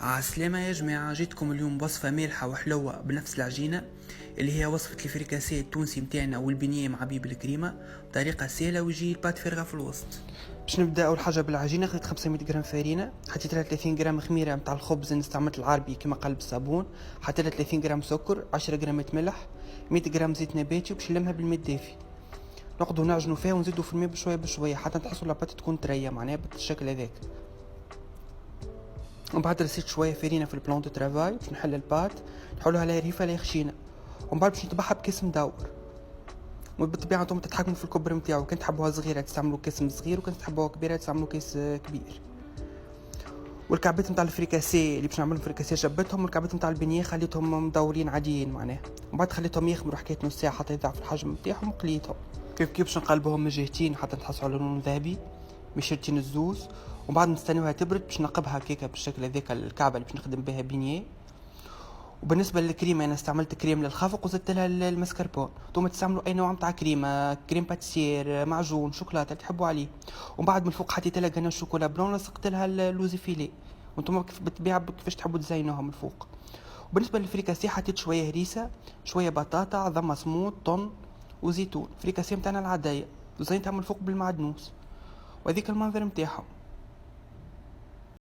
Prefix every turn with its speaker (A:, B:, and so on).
A: عالسلامة يا جماعة، جيتكم اليوم بوصفة مالحة وحلوة بنفس العجينة اللي هي وصفة الفريكاسيه التونسي متاعنا والبنية مع بيب الكريمة بطريقة سهلة ويجي البات فارغة في الوسط. باش نبدا اول حاجه بالعجينه. خديت 500 غرام فرينه، حطيت لها 30 غرام خميره متاع الخبز، استعملت العربي كما قلب الصابون، حطيت لها 30 غرام سكر، 10 غرامات ملح، 100 غرام زيت نباتي، وباش نلمها بالماء الدافي. نقعدوا نعجنوا فيها ونزيدوا في الماء بشويه بشويه حتى تحسوا لاباط تكون طريه معناها بالشكل هذاك. ومن بعد رسيت شويه فرينه في البلون دو ترافاي باش نحل البات، نحولها على ريفه لا خشينه، ومن بعد باش نطبعها بكيس مدور. وبالطبيعه انتم تتحكموا في الكبر نتاعو، كان تحبوها صغيره تستعملوا كيس صغير، وكان تحبوها كبيره تستعملوا كيس كبير. والكعبات نتاع الفريكاسي اللي باش نعملهم فريكاسي جبتهم، والكعبات نتاع البنيه خليتهم مدورين عاديين معناها، ومن بعد خليتهم يخمروا حكايه نص ساعه حتى يضعف الحجم نتاعهم وقليتهم. كيف باش نقلبوهم من جهتين حتى نحصلوا على لون ذهبي مش شرتين الزوز، ومن بعد نستناوها تبرد باش نقبها كيكه بالشكل هذاك الكعبه اللي باش نخدم بها بينيه. وبالنسبه للكريمه انا استعملت كريم للخفق وزدت لها المسكربون. انتم تستعملوا اي نوع نتاع كريمه، كريم باتيسير، معجون شوكولاته اللي تحبوا عليه. ومن بعد من الفوق حطيت لها غنى شوكولا بلون، لصقت لها اللوز فيلي، وانتم كيف بالطبيعه كيفاش تحبوا تزينوها من الفوق. وبالنسبه للفريكاسي حطيت شويه هريسه، شويه بطاطا، عظم مسموط، طن وزيتون. فريكاسي نتاعنا العاديه وزينتها من الفوق بالمعدنوس، وهذيك المنظر نتاعهم.